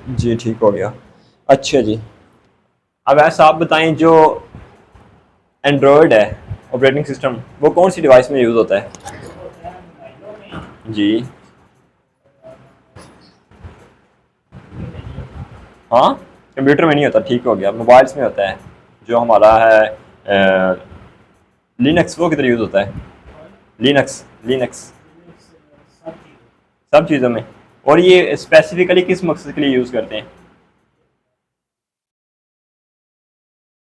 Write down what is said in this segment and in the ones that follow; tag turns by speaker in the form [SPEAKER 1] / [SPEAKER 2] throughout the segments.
[SPEAKER 1] जी ठीक हो गया। अच्छा जी, अब ऐसा आप बताएं, जो एंड्रॉयड है ऑपरेटिंग सिस्टम, वो कौन सी डिवाइस में यूज़ होता है? जी। हाँ, कंप्यूटर में नहीं होता, ठीक हो गया, मोबाइल्स में होता है। जो हमारा है लिनक्स, वो किधर यूज़ होता है? लिनक्स, लिनक्स सब चीज़ों में। और ये स्पेसिफिकली किस मकसद के लिए यूज़ करते हैं?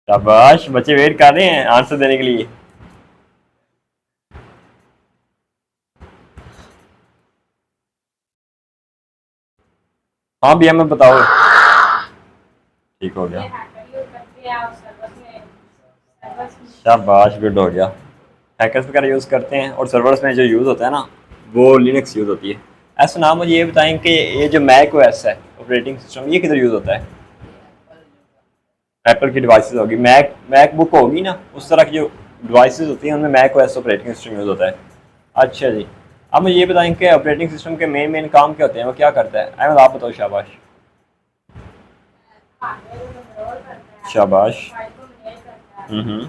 [SPEAKER 1] शाबाश, बच्चे वेट कर रहे हैं आंसर देने के लिए। हाँ भैया, मैं बताओ। ठीक हो गया। शाबाश, गुड हो गया। हैकर्स वगैरह यूज़ करते हैं, और सर्वर्स में जो यूज़ होता है ना, वो लिनक्स यूज़ होती है। ऐसा नाम मुझे ये बताएं कि ये जो मैक ओएस है ऑपरेटिंग सिस्टम, ये किधर यूज़ होता है? एप्पल की डिवाइसेस होगी, मैक मैक बुक होगी ना, उस तरह की जो डिवाइसेस होती हैं उनमें Mac OS operating system use होता है। अच्छा जी। अब मुझे ये बताएं कि ऑपरेटिंग सिस्टम के मेन मेन काम क्या होते हैं, वो क्या करता है? अहमद आप बताओ, शाबाश। शाबाश। हम्म।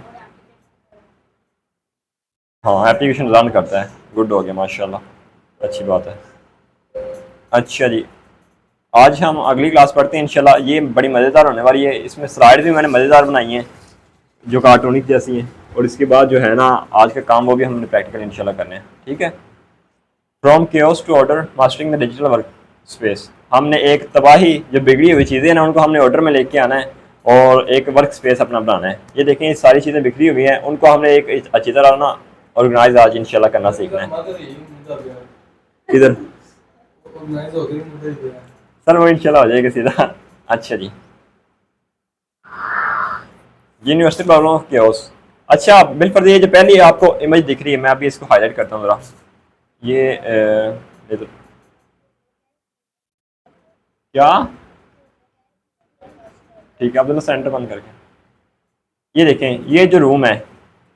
[SPEAKER 1] हाँ, एप्लीकेशन रन करता है, गुड हो गया माशाल्लाह, अच्छी बात है। अच्छा जी, आज हम अगली क्लास पढ़ते हैं इंशाल्लाह, ये बड़ी मज़ेदार होने वाली है, इसमें स्लाइड भी मैंने मज़ेदार बनाई हैं जो कार्टूनिक जैसी हैं, और इसके बाद जो है ना, आज का काम वो भी हमने प्रैक्टिकल इंशाल्लाह करने हैं, ठीक है। From chaos to order, mastering the digital work space. हमने एक तबाही, जो बिगड़ी हुई चीज़ें ना, उनको हमने ऑर्डर में लेके आना है, और एक वर्क स्पेस अपना बनाना है। ये देखें, ये सारी चीज़ें बिखरी हुई हैं, उनको हमने एक अच्छी तरह ना ऑर्गेनाइज आज इंशाल्लाह करना सीखना है। इधर सर वो इंशाल्लाह हो जाएगा सीधा। अच्छा जी, यूनिवर्सल प्रॉब्लम ऑफ केओस। अच्छा बिल्कुल, ये जो पहली आपको इमेज दिख रही है, मैं अभी इसको हाईलाइट करता हूँ ज़रा। ये तो क्या, ठीक है, आप दोनों सेंटर बंद करके, ये देखें, ये जो रूम है,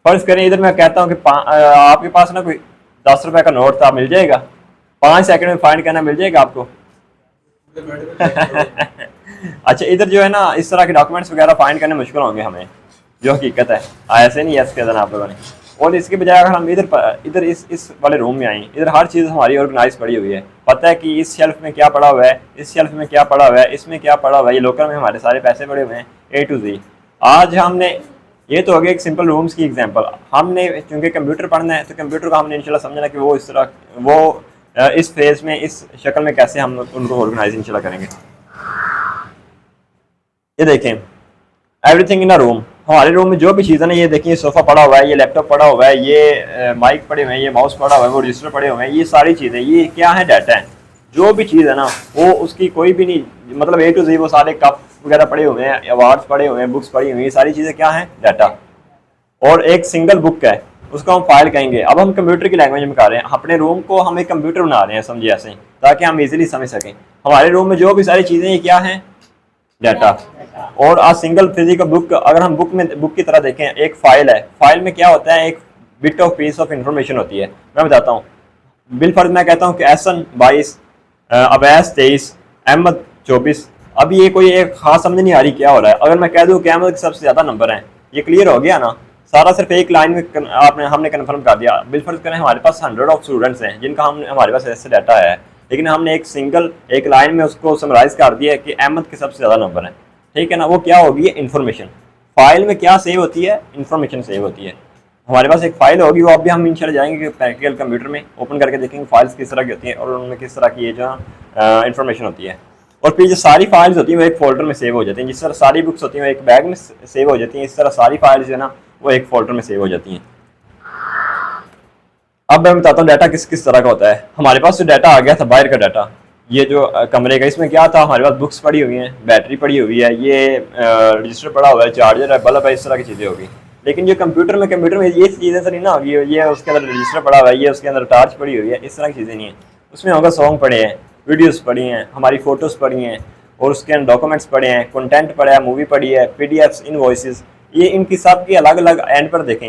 [SPEAKER 1] फर्ज करें इधर मैं कहता हूँ कि आपके पास ना कोई 10 रुपए का नोट था, मिल जाएगा? 5 सेकंड में फाइंड करना मिल जाएगा आपको? अच्छा, इधर जो है ना, इस तरह के डॉक्यूमेंट्स वगैरह फाइंड करने मुश्किल होंगे हमें, जो हकीकत है। ऐसे नहीं यस कह देना आप लोगों ने। और इसके बजाय अगर हम इधर इस वाले रूम में आए, इधर हर चीज़ हमारी ऑर्गेनाइज पड़ी हुई है, पता है कि इस शेल्फ में क्या पड़ा हुआ है, इस शेल्फ में क्या पड़ा हुआ है, इसमें क्या पड़ा हुआ है, ये लोकर में हमारे सारे पैसे पड़े हुए हैं, ए टू जी। आज हमने, ये तो हो गया एक सिंपल रूम्स की एग्जांपल। हमने चूंकि कंप्यूटर पढ़ना है, तो कंप्यूटर को हमने इंशाल्लाह समझना कि वो इस तरह, वो इस फेज में, इस शक्ल में कैसे हम उनको ऑर्गेनाइज इंशाल्लाह करेंगे। ये देखें, एवरीथिंग इन अ रूम, हमारे रूम में जो भी चीज़ है ना, ये देखिए, सोफा पड़ा हुआ है, ये लैपटॉप पड़ा हुआ है, ये माइक पड़े हुए हैं, ये माउस पड़ा हुआ है, वो रजिस्टर पड़े हुए हैं, ये सारी चीज़ें, ये क्या है? डाटा है। जो भी चीज़ है ना, वो उसकी कोई भी नहीं, मतलब ए टू जी, वो सारे कप वगैरह पड़े हुए हैं, अवार्ड्स पड़े हुए हैं, बुक्स पड़ी हुई हैं, ये सारी चीज़ें क्या है? डाटा। और एक सिंगल बुक है, उसको हम फाइल कहेंगे। अब हम कंप्यूटर की लैंग्वेज में कर रहे हैं, अपने रूम को हम एक कंप्यूटर बना रहे हैं, समझिए ऐसे ही, ताकि हम इजीली समझ सकें। हमारे रूम में जो भी सारी चीज़ें, ये क्या है? डाटा। और आज सिंगल फिजिकल बुक, अगर हम बुक की तरह देखें, एक फाइल है, फाइल में क्या होता है? एक bit of peace of information होती है। मैं बताता हूँ, बिलफर्ज मैं कहता हूँ कि एहसन 22, अवैस 23, अहमद 24। अब ये कोई एक खास समझ नहीं आ रही क्या हो रहा है। अगर मैं कह दूँ कि अहमद के सबसे ज़्यादा नंबर हैं, ये क्लियर हो गया ना? सारा सिर्फ एक लाइन में आपने हमने कन्फर्म कर दिया। बिलफर्ज करें हमारे पास 100 ऑफ स्टूडेंट्स हैं जिनका हम हमारे पास ऐसे डाटा है, लेकिन हमने एक सिंगल एक लाइन में उसको समराइज कर दिया कि अहमद के सबसे ज़्यादा नंबर हैं। ठीक है ना? वो क्या होगी? इन्फॉर्मेशन। फाइल में क्या सेव होती है? इन्फॉर्मेशन सेव होती है। हमारे पास एक फाइल होगी, वो अभी हम इंशाल्लाह जाएंगे कि प्रैक्टिकल कंप्यूटर में ओपन करके देखेंगे फाइल्स किस तरह की होती हैं, और उनमें किस तरह की ये जो इन्फॉर्मेशन होती है। और फिर जो सारी फाइल्स होती हैं वो एक फोल्डर में सेव हो जाती हैं, जिस तरह सारी बुक्स होती हैं वो एक बैग में सेव हो जाती हैं, इस तरह सारी फाइल्स जो है ना, वो एक फोल्डर में सेव हो जाती हैं। अब मैं बताता हूँ डाटा किस किस तरह का होता है। हमारे पास जो डाटा आ गया था, बाहर का डाटा, ये जो कमरे का, इसमें क्या था? हमारे पास बुक्स पड़ी हुई हैं, बैटरी पड़ी हुई है, ये रजिस्टर पड़ा हुआ है, चार्जर है, बल्ब है, इस तरह की चीज़ें होगी। लेकिन जो कंप्यूटर में ये चीज़ें तो नहीं ना होगी, ये उसके अंदर रजिस्टर पड़ा हुआ है, ये उसके अंदर टार्च पड़ी हुई है, इस तरह की चीज़ें नहीं है। उसमें होगा सॉन्ग पड़े हैं, वीडियोज़ पड़ी हैं, हमारी फ़ोटोज़ पड़ी हैं, और उसके अंदर डॉक्यूमेंट्स पड़े हैं, कंटेंट पड़ा है, मूवी पड़ी है, पीडीएफ्स, इनवॉइसेस। ये इनकी सब की अलग अलग एंड पर देखें,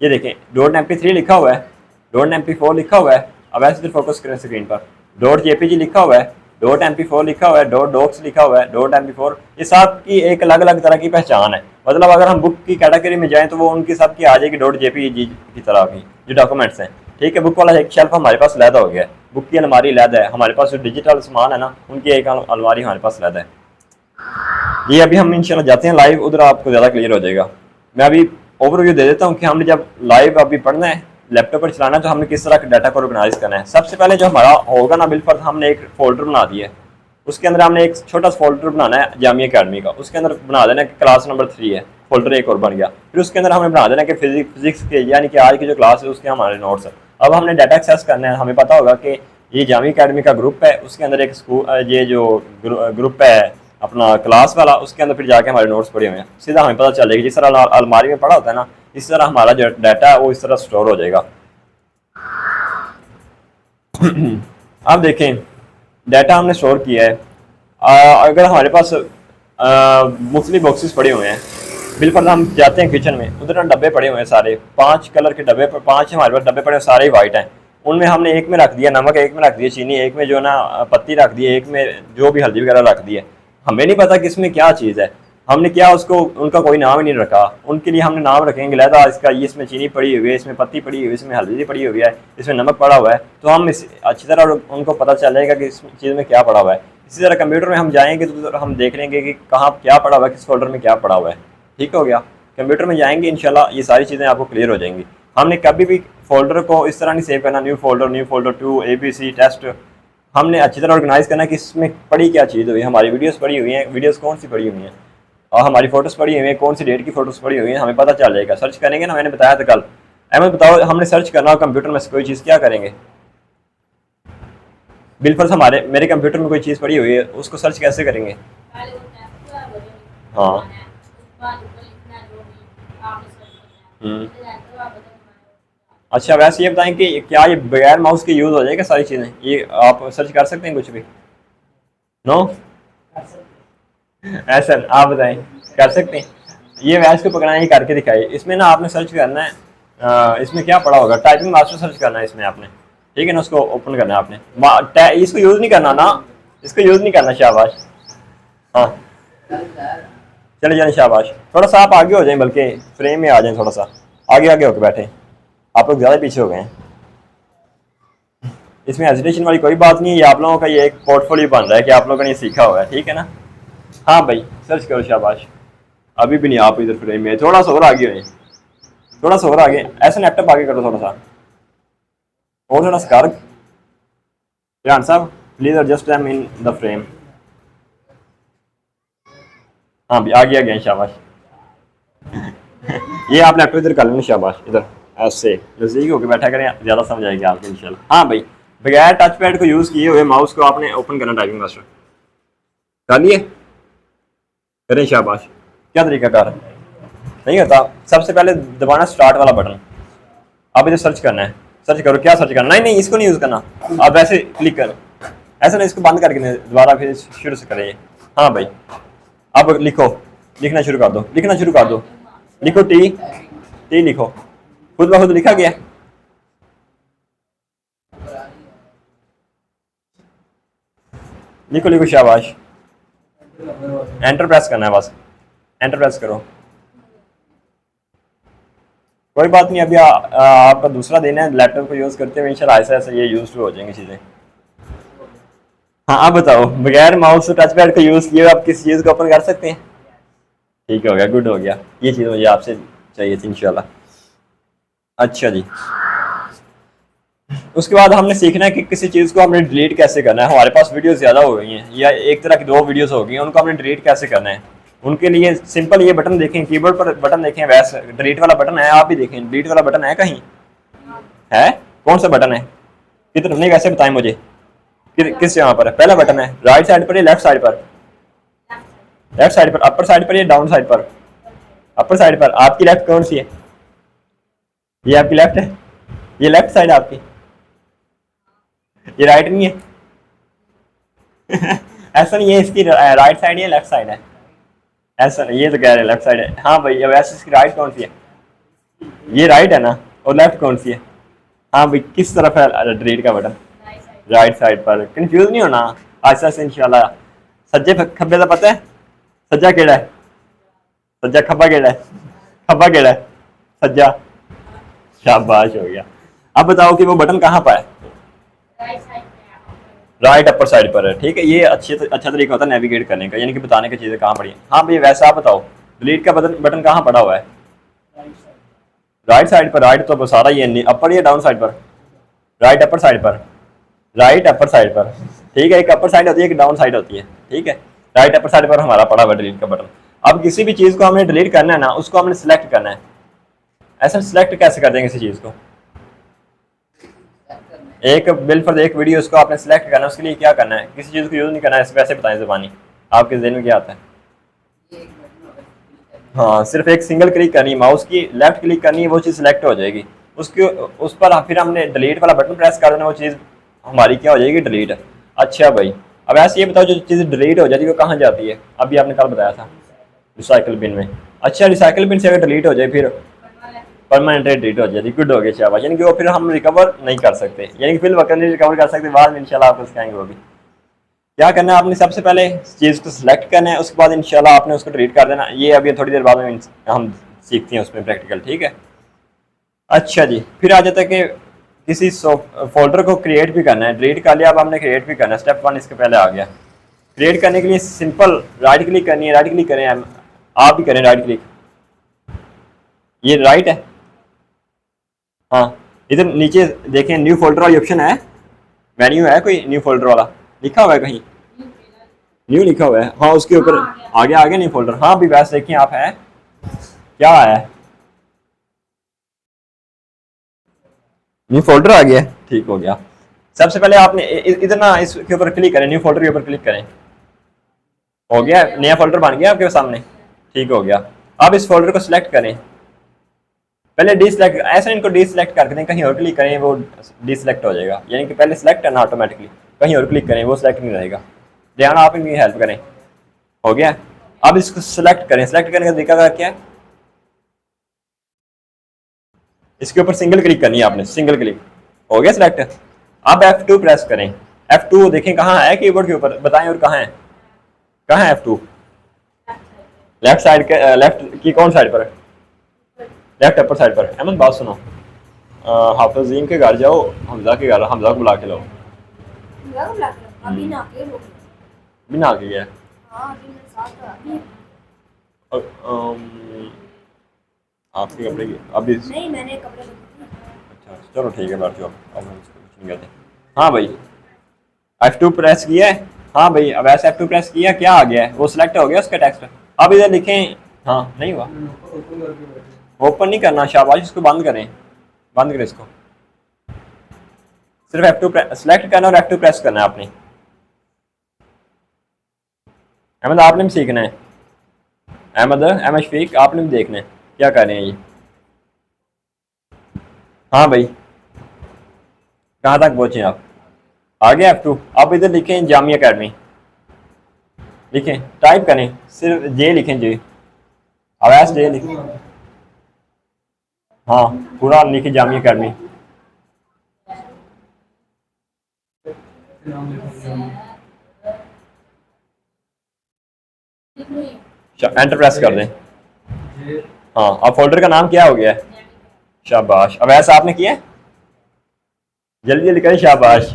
[SPEAKER 1] ये देखें, डॉट MP3 लिखा हुआ है, डॉट MP4 लिखा हुआ है। अब ऐसे फोकस करें स्क्रीन पर, डॉट JPG लिखा हुआ है, .mp4 लिखा हुआ है, .docs लिखा हुआ है, .mp4, ये सब की एक अलग अलग तरह की पहचान है। मतलब अगर हम बुक की कैटेगरी में जाएं तो वो उनकी सब की आ जाएगी .jpg की तरह की जो डॉक्यूमेंट्स हैं। ठीक है, बुक वाला एक शेल्फ हमारे पास लैदा हो गया है, बुक की अलमारी लैदा है, हमारे पास जो डिजिटल सामान है ना उनकी एक अलमारी हमारे पास लैदा है। ये अभी हम इंशाल्लाह जाते हैं लाइव, उधर आपको ज़्यादा क्लियर हो जाएगा। मैं अभी ओवरव्यू दे देता हूँ कि हमने जब लाइव अभी पढ़ना है, लैपटॉप पर चलाना है, तो हमने किस तरह के डाटा को ऑर्गेनाइज करना है। सबसे पहले जो हमारा होगा ना बिलफर्ज, हमने एक फोल्डर बना दिया है, उसके अंदर हमने एक छोटा सा फोल्डर बनाना है जामिया अकेडमी का, उसके अंदर बना देना कि क्लास नंबर 3 है, फोल्डर एक और बन गया। फिर उसके अंदर हमें बना देना कि फिजिक्स के यानी कि आज की जो क्लास है उसके हमारे नोट्स है। अब हमने डाटा एक्सेस करना है, हमें पता होगा कि ये जामिया अकेडमी का ग्रुप है, उसके अंदर एक स्कूल ये जो ग्रुप है अपना क्लास वाला, उसके अंदर फिर जाके हमारे नोट्स पड़े हुए हैं, सीधा हमें पता चलेगा। जिस तरह अलमारी में पड़ा होता है ना, इस तरह हमारा जो डाटा है वो इस तरह स्टोर हो जाएगा। अब देखें डाटा हमने स्टोर किया है। अगर हमारे पास मुख्तलिफ बॉक्सेस पड़े हुए हैं, बिल्कुल हम जाते हैं किचन में, उधर डब्बे पड़े हुए हैं सारे 5 कलर के डब्बे, 5 हमारे पास डब्बे पड़े हैं, सारे ही वाइट हैं। उनमें हमने एक में रख दिया नमक, एक में रख दिया चीनी, एक में जो ना पत्ती रख दी, एक में जो भी हल्दी वगैरह रख दी है। हमें नहीं पता कि इसमें क्या चीज़ है, हमने क्या उसको उनका कोई नाम ही नहीं रखा। उनके लिए हमने नाम रखेंगे लहदा इसका, ये इसमें चीनी पड़ी हुई है, इसमें पत्ती पड़ी हुई है, इसमें हल्दी पड़ी हुई है, इसमें नमक पड़ा हुआ है, तो हम इस अच्छी तरह उनको पता चलेगा कि इस चीज़ में क्या पड़ा हुआ है। इसी तरह कंप्यूटर में हम जाएंगे तो हम देख लेंगे कि कहाँ क्या पड़ा हुआ है, किस फोल्डर में क्या पड़ा हुआ है। ठीक हो गया, कंप्यूटर में जाएंगे इंशाल्लाह ये सारी चीज़ें आपको क्लियर हो जाएंगी। हमने कभी भी फोल्डर को इस तरह नहीं सेव करना, न्यू फोल्डर 2 ABC टेस्ट। हमने अच्छी तरह ऑर्गेनाइज करना कि इसमें पड़ी क्या चीज़ हुई है। हमारी वीडियोस पड़ी हुई हैं, वीडियोस कौन सी पड़ी हुई हैं, और हमारी फोटोज़ पड़ी हुई हैं, कौन सी डेट की फोटोज़ पड़ी हुई हैं, हमें पता चल जाएगा। सर्च करेंगे ना, मैंने बताया था कल। अहमद बताओ, हमने सर्च करना हो कंप्यूटर में से कोई चीज़, क्या करेंगे? बिल्कुल हमारे मेरे कंप्यूटर में कोई चीज़ पड़ी हुई है, उसको सर्च कैसे करेंगे? हाँ अच्छा, वैसे ये बताएं कि क्या ये बगैर माउस के यूज़ हो जाएगा सारी चीज़ें? ये आप सर्च कर सकते हैं कुछ भी? नो ऐसा आप बताएं, कर सकते हैं? ये वैसे को पकड़ना, ये करके दिखाइए। इसमें ना आपने सर्च करना है, इसमें क्या पड़ा होगा, टाइपिंग मास्टर सर्च करना है इसमें आपने। ठीक है ना, उसको ओपन करना है आपने, इसको यूज़ नहीं करना ना, इसको यूज़ नहीं करना। शाबाश, हाँ चले जाए शाबाश। थोड़ा सा आप आगे हो जाएं, बल्कि फ्रेम में आ जाएं, थोड़ा सा आगे आगे होकर बैठे। आप लोग ज़्यादा पीछे हो गए हैं। इसमें हेजिटेशन वाली कोई बात नहीं है, ये आप लोगों का ये एक पोर्टफोलियो बन रहा है कि आप लोगों ने ये सीखा हुआ है। ठीक है ना, हाँ भाई सर्च करो, शाबाश। अभी भी नहीं, आप इधर फ्रेम में थोड़ा सा और आगे हो, थोड़ा सा और आगे, ऐसा लैपटॉप आगे करो थोड़ा सा और, थोड़ा सा कर जान साहब, please adjust them in the frame. हाँ भी आगे आ गए, शाबाश। ये आप लैपटॉप इधर कर लेना, शाबाश। इधर ऐसे नजदीक होकर बैठा करें, ज़्यादा समझ आएगी आपको इंशाल्लाह। हाँ भाई, बगैर टच पैड को यूज़ किए हुए माउस को आपने ओपन करना, टाइपिंग मास्टर कर लिए, करें शाबाश। क्या तरीका कार नहीं होता, सबसे पहले दबाना स्टार्ट वाला बटन। अब इधर सर्च करना है, सर्च करो, क्या सर्च करना? नहीं नहीं, इसको नहीं यूज़ करना, अब ऐसे क्लिक करो, ऐसा नहीं, इसको बंद करके दोबारा फिर शुरू से करें। हाँ भाई, अब लिखो, लिखना शुरू कर दो, लिखना शुरू कर दो, लिखो टी टी लिखो, खुद ब खुद लिखा गया। लिखो लिखो, शाबाश। एंटर प्रेस करना है, बस एंटर प्रेस करो। कोई बात नहीं, अभी आपका दूसरा दिन है लैपटॉप को यूज़ करते हुए, इंशाल्लाह ऐसा ऐसा ये यूज हो जाएंगी चीज़ें। हाँ आप बताओ, बगैर माउस टच पैड को यूज़ किए आप किस चीज़ को ओपन कर सकते हैं? ठीक हो गया, गुड हो गया, ये चीज़ मुझे आपसे चाहिए थी इंशाल्लाह। अच्छा जी, उसके बाद हमने सीखना है कि किसी चीज़ को हमने डिलीट कैसे करना है। हमारे पास वीडियो ज़्यादा हो गई हैं, या एक तरह की 2 वीडियोस हो गई हैं, उनको हमने डिलीट कैसे करना है। उनके लिए सिंपल ये बटन देखें, कीबोर्ड पर बटन देखें, वैसे डिलीट वाला बटन है, आप भी देखें, डिलीट वाला बटन है कहीं? है? कौन सा बटन है? किधर? नहीं वैसे बताएं मुझे, किस जगह पर है? पहला बटन है राइट साइड पर या लेफ्ट साइड पर? लेफ्ट साइड पर। अपर साइड पर या डाउन साइड पर? अपर साइड पर। आपकी लेफ्ट कौन सी है? ये आपकी लेफ्ट है, ये लेफ्ट साइड आपकी, ये राइट नहीं है। ऐसा नहीं है, इसकी राइट साइड है, लेफ्ट साइड है? ऐसा नहीं, ये तो कह रहे हैं लेफ्ट साइड है। हाँ भाई, वैसे इसकी राइट कौन सी है? ये राइट है ना, और लेफ्ट कौन सी है? हाँ भाई, किस तरफ है डिलीट का बटन? राइट साइड पर। कंफ्यूज नहीं होना, आहिस्ता से इंशाल्लाह। सज्जे खब्बे का पता है? सज्जा केड़ा है? सज्जा खब्बा केड़ा है? खब्बा केड़ा है? सज्जा। शाबाश हो गया। अब बताओ कि वो बटन कहाँ पर है? राइट अपर साइड पर है। ठीक है, ये अच्छा तरीका होता है नेविगेट करने का, यानी कि बताने की चीज़ें कहाँ पड़ी हैं। हाँ भाई वैसे आप बताओ डिलीट का बटन बटन कहाँ पड़ा हुआ है? राइट साइड पर। राइट तो सारा ये अपर या डाउन साइड पर? राइट अपर साइड पर। राइट अपर साइड पर। ठीक है, एक अपर साइड होती है एक डाउन साइड होती है। ठीक है, राइट अपर साइड पर हमारा पड़ा हुआ डिलीट का बटन। अब किसी भी चीज़ को हमने डिलीट करना है ना, उसको हमने सिलेक्ट करना है। ऐसा सिलेक्ट कैसे कर देंगे किसी चीज़ को? एक बिल फर्ज एक वीडियो उसको आपने सिलेक्ट करना है, उसके लिए क्या करना है? किसी चीज़ को यूज़ नहीं करना है, वैसे बताएं ज़बानी आपके जहन में क्या आता है? हाँ, सिर्फ एक सिंगल क्लिक करनी है, माउस की लेफ्ट क्लिक करनी है, वो चीज़ सिलेक्ट हो जाएगी। उसके उस पर फिर हमने डिलीट वाला बटन प्रेस कर देना, वो चीज़ हमारी क्या हो जाएगी? डिलीट। अच्छा भाई, अब ऐसे ये बताओ जो चीज़ डिलीट हो जाती है वो कहाँ जाती है? अभी आपने कल बताया था रिसाइकल बिन में। अच्छा, रिसाइकल बिन से अगर डिलीट हो जाए फिर परमानेंट डिलीट हो जाती है। गुड हो गया शाबाश, यानी कि वो फिर हम रिकवर नहीं कर सकते, यानी कि फिर वक्त नहीं रिकवर कर सकते, बाद में इंशाल्लाह आपको सिखाएंगे वो भी। क्या करना है आपने? सबसे पहले चीज़ को सिलेक्ट करना है, उसके बाद इंशाल्लाह आपने उसको डिलीट कर देना। ये अभी थोड़ी देर बाद में हम सीखते हैं उसमें प्रैक्टिकल। ठीक है, अच्छा जी, फिर आ जाता है कि किसी फोल्डर को क्रिएट भी करना है। डिलीट कर लिया, अब हमने क्रिएट भी करना है। स्टेप 1 इसके पहले आ गया। क्रिएट करने के लिए सिंपल राइट क्लिक करनी है। राइट क्लिक करें, आप भी करें राइट क्लिक। ये राइट है। हाँ, इधर नीचे देखें न्यू फोल्डर वाली ऑप्शन है, मेन्यू है कोई न्यू फोल्डर वाला लिखा हुआ है कहीं? न्यू लिखा हुआ है। हाँ, उसके ऊपर आ गया न्यू फोल्डर। हाँ भी वैसे देखिए आप है क्या है, न्यू फोल्डर आ गया। ठीक हो गया। सबसे पहले आपने इधर ना इसके ऊपर क्लिक करें, न्यू फोल्डर के ऊपर क्लिक करें। हो गया, नया फोल्डर बन गया आपके सामने। ठीक हो गया। अब इस फोल्डर को सिलेक्ट करें। पहले डिसलेक्ट, ऐसा इनको डिसलेक्ट करके दें, कहीं और क्लिक करें वो डिसलेक्ट हो जाएगा, यानी कि पहले सिलेक्ट करना ऑटोमेटिकली, कहीं और क्लिक करें वो सिलेक्ट नहीं रहेगा। ध्यान, आप इनकी हेल्प करें। हो गया। अब इसको सिलेक्ट करें। सिलेक्ट करने का तरीका क्या है? इसके ऊपर सिंगल क्लिक करनी है आपने, सिंगल क्लिक। हो गया सिलेक्ट। अब F2 प्रेस करें। F2 देखें कहाँ है कीबोर्ड के ऊपर, बताएं और कहाँ है? कहाँ है F2? लेफ्ट साइड के, लेफ्ट की कौन साइड पर है? लेफ्ट अपर साइड पर। अहमद बात सुनो, हाफिज़ीन के घर जाओ, हमजा के घर, हमजा को बुला के लाओ। बिना आके गया आपके कपड़े की अभी नहीं, मैंने कपड़े। अच्छा चलो ठीक है, बैठ जाओ, अब हम इसको कुछ नहीं कहते। हाँ भाई, F2 प्रेस किया है। हाँ भाई, अब ऐसे F2 प्रेस किया, क्या आ गया है? वो सिलेक्ट हो गया उसका टेक्स्ट। अब इधर लिखें, हाँ नहीं हुआ, ओपन नहीं करना, शाबाश, इसको बंद करें, बंद करें इसको। सिर्फ F2 सिलेक्ट करना और F2 प्रेस करना है आपने। अहमद आपने भी सीखना है, अहमद शफीक आपने भी देखना है क्या कर रहे हैं ये। हाँ भाई, कहाँ तक पहुँचे आप? आ गया F2। अब इधर लिखें जामिया अकेडमी, लिखें, टाइप करें, सिर्फ जे लिखें, जे, अवैस जे लिखें। हाँ पूरा लिखे जामिया अकेडमी। एंटर प्रेस कर दें। हाँ, अब फोल्डर का नाम क्या हो गया है? शाबाश। अब ऐसा आपने किया, जल्दी जल्दी करें, शाबाश।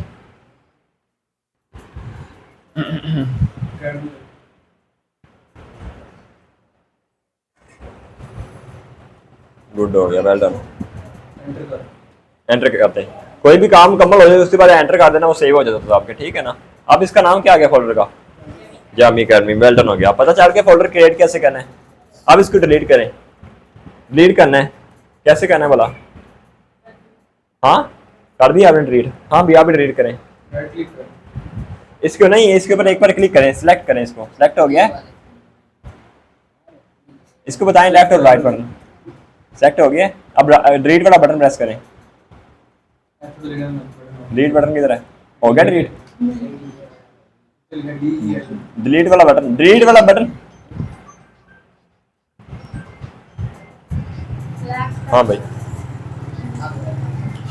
[SPEAKER 1] गुड हो गया, वेल डन। एंटर करते हैं, कोई भी काम मुकम्मल हो जाए उसके बाद एंटर कर देना, वो सेव हो जाता था आपके। ठीक है ना। अब इसका नाम क्या आ गया फोल्डर का? जामिया अकेडमी। वेल डन हो गया, पता चल गया फोल्डर क्रिएट कैसे करना है। अब इसको डिलीट करें। डिलीट करना है, कैसे करना है बोला? हाँ कर दिया आपने डिलीट। हाँ भैया, आप भी डिलीट करें। इसको नहीं, इसके ऊपर एक बार क्लिक करें, सिलेक्ट करें, इसको सिलेक्ट हो गया। इसको बताएं लेफ्ट और राइट बटन सेलेक्ट हो गया। अब डिलीट वाला बटन प्रेस करें। डिलीट बटन किधर है? हो गया डिलीट। डिलीट वाला बटन, डिलीट वाला बटन। हाँ भाई,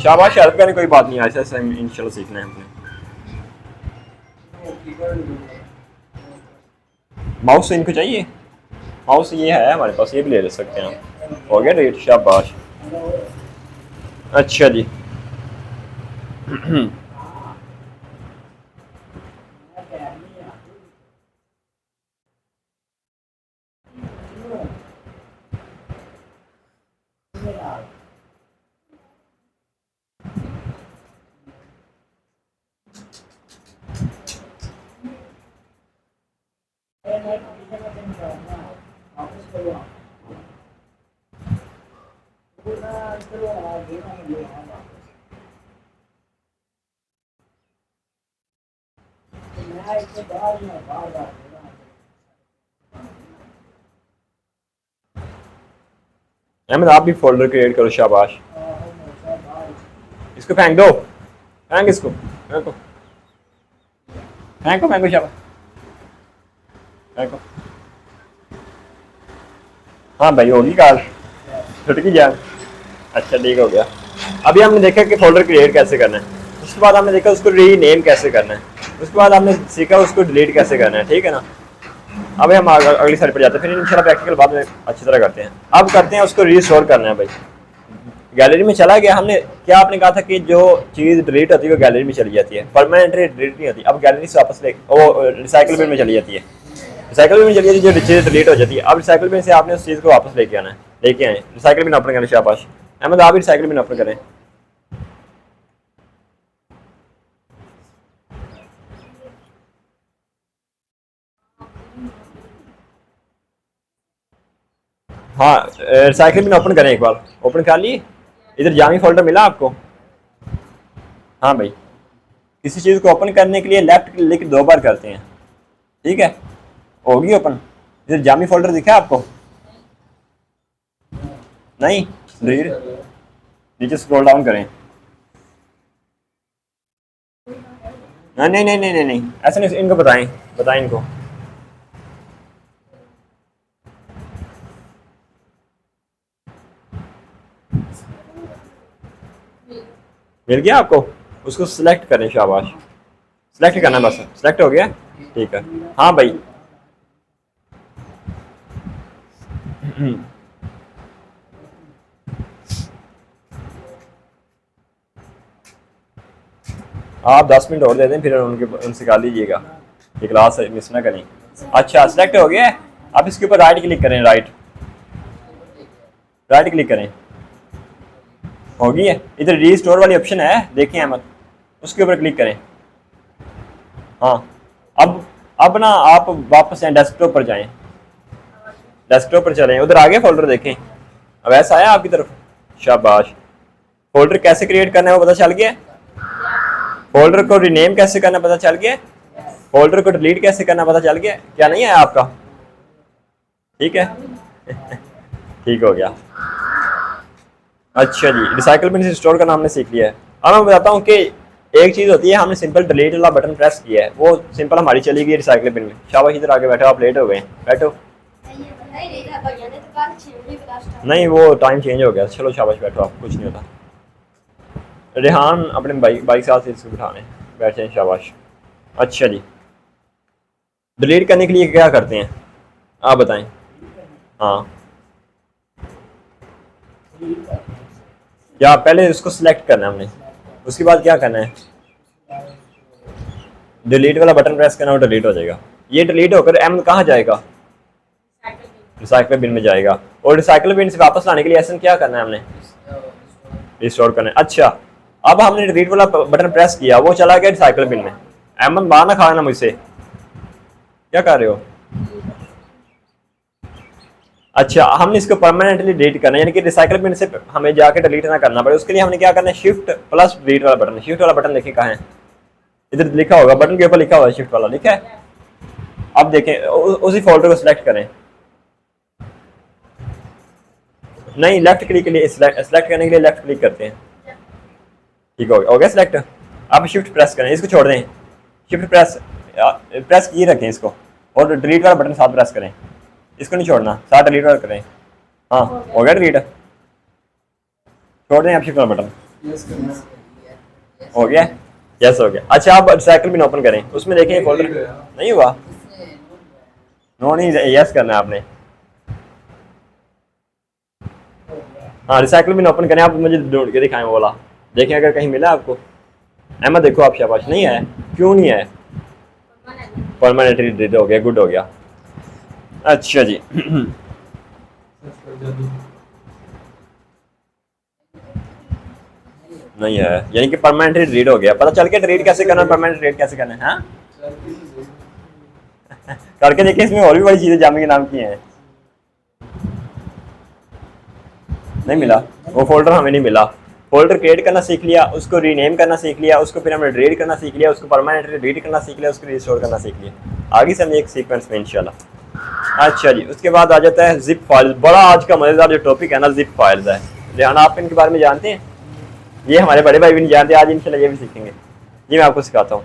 [SPEAKER 1] शाबाश, हेल्प करने कोई बात नहीं, ऐसा ऐसा इंशाल्लाह सीखना है हमने। माउस इनको चाहिए, माउस ये है हमारे पास, ये भी ले सकते हैं हम। हो गया रेट, शाबाश। अच्छा जी। अहमद आप भी फोल्डर क्रिएट करो, शाबाश। इसको फेंक दो, फेंक इसको, फेंको फेंको फेंको, शाबाश, फेंको। हाँ भाई होगी कार, छुटकी जान। अच्छा ठीक हो गया। अभी हमने देखा कि फोल्डर क्रिएट कैसे करना है, उसके बाद हमने देखा उसको रीनेम कैसे करना है, उसके बाद हमने सीखा उसको डिलीट कैसे करना है, ठीक है ना। अभी हम अगली साइड पर जाते हैं, फिर इंशाल्लाह प्रैक्टिकल बाद में अच्छी तरह करते हैं। अब करते हैं उसको रीस्टोर करना है भाई। गैलरी में चला गया, हमने क्या आपने कहा था कि जो चीज़ डिलीट होती है वो गैलरी में चली जाती है, परमानेंटली डिलीट नहीं होती। अब गैलरी से वापस ले वो रिसाइकल बिन में चली जाती है, रिसाइकल बिन में चली जाती है, जो चीज़ डिलीट हो जाती है। अब रिसाइकल बिन से आपने उस चीज़ को वापस लेके आना है, लेके आए रिसाइकल बिन ओपन करना। शाबाश अहमद, आप भी रिसाइकल बिन ओपन करें। हाँ रिसाइकल बिन ओपन करें, एक बार ओपन कर लिए। इधर जामी फोल्डर मिला आपको? हाँ भाई, किसी चीज़ को ओपन करने के लिए लेफ्ट क्लिक 2 बार करते हैं, ठीक है, होगी ओपन। इधर जामी फोल्डर दिखा आपको? नहीं, नीचे स्क्रॉल डाउन करें। नहीं नहीं नहीं नहीं नहीं, ऐसा नहीं, इनको बताएं, बताएं इनको। मिल गया आपको? उसको सिलेक्ट करें, शाबाश, सिलेक्ट करना बस, सिलेक्ट हो गया, ठीक है। हाँ भाई आप 10 मिनट और दे दें, फिर उनसे कर लीजिएगा, ये क्लास मिस ना करें। अच्छा सिलेक्ट हो गया। अब इसके ऊपर राइट क्लिक करें, राइट राइट क्लिक करें, हो गई है। इधर रीस्टोर वाली ऑप्शन है, देखें अहमद, उसके ऊपर क्लिक करें। हाँ अब ना आप वापस आए, डेस्कटॉप पर जाएं, डेस्कटॉप पर चलें, उधर आगे फोल्डर देखें, अब ऐसा आया आपकी तरफ, शाबाश। फोल्डर कैसे क्रिएट करना है वो पता चल गया, फोल्डर को रीनेम कैसे करना पता चल गया, फोल्डर को डिलीट कैसे करना पता चल गया, क्या नहीं है आपका? ठीक है ठीक हो गया। अच्छा जी, रिसाइकल बिन से स्टोर का नाम हमने सीख लिया है। अब मैं बताता हूँ कि एक चीज़ होती है, हमने सिंपल डिलीट वाला बटन प्रेस किया है, वो सिंपल हमारी चली गई रिसाइकल बिन में। शाबाश, इधर आके बैठो, आप लेट हो गए, बैठो। नहीं वो टाइम चेंज हो गया, चलो शाबाश बैठो, आप कुछ नहीं होता। रेहान अपने बाइक बाइक साथ से इसको बिठाने, बैठ जाए, शाबाश। अच्छा जी, डिलीट करने के लिए क्या करते हैं आप बताएं? हाँ, क्या पहले इसको सिलेक्ट करना है हमने, उसके बाद क्या करना है, डिलीट वाला बटन प्रेस करना, वो डिलीट हो जाएगा। ये डिलीट होकर एम कहाँ जाएगा? रिसाइकल बिन में जाएगा। और रिसाइकल बिन से वापस लाने के लिए ऐसा क्या करना है हमने? रिस्टोर करना है। अच्छा, अब हमने डिलीट वाला बटन प्रेस किया, वो चला गया रिसाइकल बिन में। अहमद बाहर ना खाना मुझसे, क्या कर रहे हो? अच्छा, हमने इसको परमानेंटली डिलीट करना है, यानी कि रिसाइकल बिन से हमें जाके डिलीट ना करना पड़े, उसके लिए हमने क्या करना है, शिफ्ट प्लस डिलीट वाला बटन। शिफ्ट वाला बटन देखिए कहाँ है, इधर लिखा होगा, बटन के ऊपर लिखा हुआ है शिफ्ट वाला, लिखा है। अब देखें, उसी फोल्डर को सिलेक्ट करें, नहीं लेफ्ट क्लिक के लिए, सिलेक्ट करने के लिए लेफ्ट क्लिक करते हैं, ठीक हो गया सिलेक्ट। अब शिफ्ट प्रेस करें, इसको छोड़ दें, शिफ्ट प्रेस प्रेस किए रखें इसको, और डिलीट वाला बटन साथ प्रेस करें, इसको नहीं छोड़ना, साथ डिलीट वाला करें। हाँ हो गया डिलीट, छोड़ दें आप शिफ्ट वाला बटन, हो गया। यस हो गया। अच्छा आप रिसाइकल बिन ओपन करें, उसमें देखें फोल्डर नहीं हुआ। नो नहीं, यस करना है आपने। हाँ रिसाइकल बिन ओपन करें, आप मुझे ढूंढ के दिखाएं वो वाला, देखें अगर कहीं मिला आपको। अहमद देखो आप, शाबाश। नहीं है, क्यों नहीं है? परमानेंटली डिलीट हो गया, गुड हो गया। अच्छा जी। नहीं है, यानी कि परमानेंटली डिलीट हो गया। पता चल के डिलीट कैसे करना है, परमानेंट डिलीट कैसे करना है? हाँ करके देखिए, इसमें और भी बड़ी चीजें जामी के नाम की हैं। नहीं मिला, वो फोल्डर हमें नहीं मिला। फोल्डर क्रिएट करना सीख लिया, उसको रीनेम करना सीख लिया, उसको फिर हमने डिलीट करना सीख लिया, उसको परमानेंटली डिलीट करना सीख लिया, उसको रिस्टोर करना सीख लिया। आगे से हम एक सीक्वेंस में इंशाल्लाह। अच्छा जी, उसके बाद आ जाता है जिप फाइल। बड़ा आज का मजेदार जो टॉपिक है ना, जिप फाइल्स है। रेहाना आप इनके बारे में जानते हैं? ये हमारे बड़े भाई भी नहीं जानते, आज इंशाल्लाह ये भी सीखेंगे। ये मैं आपको सिखाता हूँ।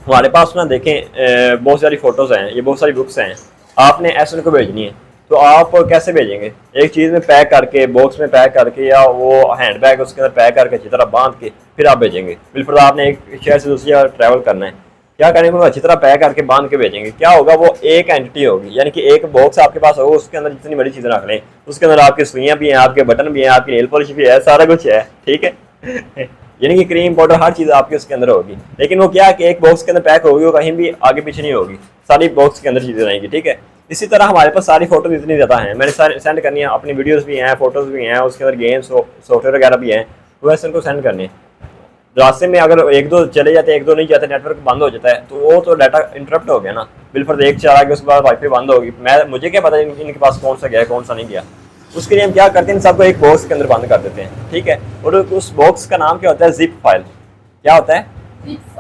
[SPEAKER 1] हमारे पास ना देखें, बहुत सारी फोटोज हैं, ये बहुत सारी बुक्स हैं। आपने एस को भेजनी है, तो आप कैसे भेजेंगे? एक चीज़ में पैक करके, बॉक्स में पैक करके, या वो हैंड बैग उसके अंदर पैक करके अच्छी तरह बांध के फिर आप भेजेंगे। बिल्कुल आपने एक शहर से दूसरी जगह ट्रैवल करना है, क्या करेंगे? वो अच्छी तरह पैक करके बांध के भेजेंगे। क्या होगा? वो एक एंटिटी होगी, यानी कि एक बॉक्स आपके पास होगा, उसके अंदर जितनी बड़ी चीज़ें रख लें, उसके अंदर आपकी सुइयाँ भी हैं, आपके बटन भी हैं, आपकी नेल पॉलिश भी है, सारा कुछ है, ठीक है। यानी कि क्रीम पाउडर हर चीज़ आपके उसके अंदर होगी। लेकिन वो क्या है कि एक बॉक्स के अंदर पैक होगी, वो कहीं भी आगे पीछे नहीं होगी, सारी बॉक्स के अंदर चीज़ें रहेंगी, ठीक है। इसी तरह हमारे पास सारी फोटोज इतनी ज़्यादा हैं, मैंने सारे सेंड करनी है, अपनी वीडियोस भी हैं, फोटोज भी हैं, उसके अंदर गेम्स सॉफ्टवेयर वगैरह भी हैं, वो ऐसे उनको सेंड करने हैं। रास्ते में अगर एक दो चले जाते हैं, एक दो नहीं जाते, नेटवर्क बंद हो जाता है, तो वो तो डाटा इंटरप्ट हो गया ना। बिल्कुल एक चला गया, उसके बाद वाईफाई बंद होगी, मैं मुझे क्या पता इनके पास कौन सा गया कौन सा नहीं गया। उसके लिए हम क्या करते हैं, सबको एक बॉक्स के अंदर बंद कर देते हैं, ठीक है। और उस बॉक्स का नाम क्या होता है? Zip file. क्या होता है?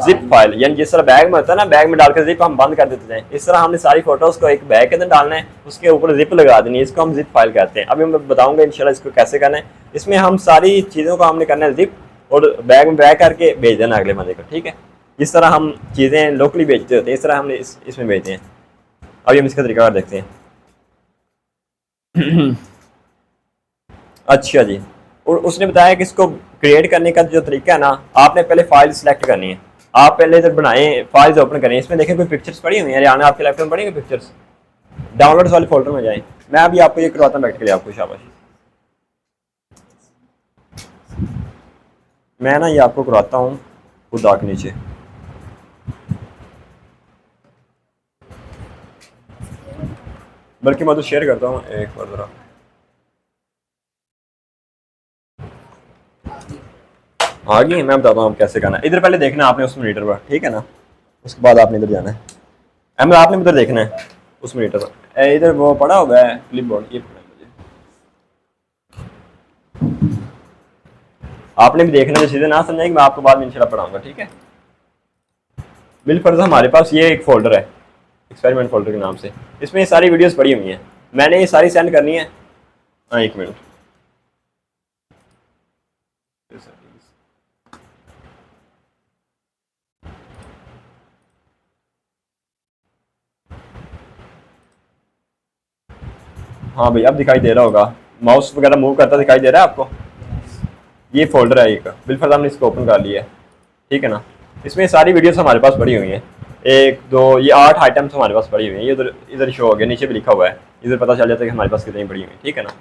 [SPEAKER 1] Zip file. यानी जिस तरह बैग में होता है ना, बैग में डालकर जिप हम बंद कर देते हैं, इस तरह हमने सारी फोटोज को एक बैग के अंदर डालना है, उसके ऊपर जिप लगा देनी है, इसको हम जिप फाइल कहते हैं। अभी मैं बताऊंगा इंशाल्लाह इसको कैसे करना है। इसमें हम सारी चीज़ों को हमने करना है जिप, और बैग में बैग करके भेज देना अगले बंदे को, ठीक है। इस तरह हम चीज़ें लोकली भेजते होते हैं, इस तरह हमने इसमें भेजते हैं। अभी हम इसका तरीका और देखते हैं। अच्छा जी। और उसने बताया कि इसको क्रिएट करने का जो तरीका है ना, आपने पहले फाइल सिलेक्ट करनी है। आप पहले जब बनाए फाइल्स ओपन करें, इसमें देखें कोई पिक्चर्स पड़ी हुई है, रियाना आपके लैपटॉप में पड़ी हुई पिक्चर्स, डाउनलोड्स वाले फोल्डर में जाएं। मैं अभी आपको ये करवाता हूँ बैठ के लिए, आपको शाबाश। मैं ना ये आपको करवाता हूँ खुद आके नीचे। बल्कि मैं तो शेयर करता हूँ एक बार ज़रा। आ गई, मैं बताता हूँ कैसे करना है। इधर पहले देखना आपने उस मॉनिटर पर, ठीक है ना। उसके बाद आपने इधर जाना है, अहमद आपने इधर देखना है उस मॉनिटर पर। इधर वो पड़ा हुआ है क्लिप बोर्ड, ये पड़ा है मुझे। आपने भी देखना, जो चीज़ें ना समझेंगे मैं आपको बाद में इंशाल्लाह पढ़ाऊंगा, ठीक है। बिलफर्ज हमारे पास ये एक फोल्डर है, एक्सपेरिमेंट फोल्डर के नाम से। इसमें ये सारी वीडियोस पड़ी हुई हैं, मैंने ये सारी सेंड करनी है। हाँ एक मिनट। हाँ भाई अब दिखाई दे रहा होगा, माउस वगैरह मूव करता दिखाई दे रहा है आपको? ये फोल्डर है एक, बिलफर्ज हमने इसको ओपन कर लिया है, ठीक है ना। इसमें सारी वीडियोस हमारे पास पड़ी हुई हैं, एक दो ये 8 आइटम्स हमारे पास पड़ी हुई हैं। ये इधर इधर शो हो गया, नीचे भी लिखा हुआ है, इधर पता चल जाता है कि हमारे पास कितनी पड़ी हुई है, ठीक है ना।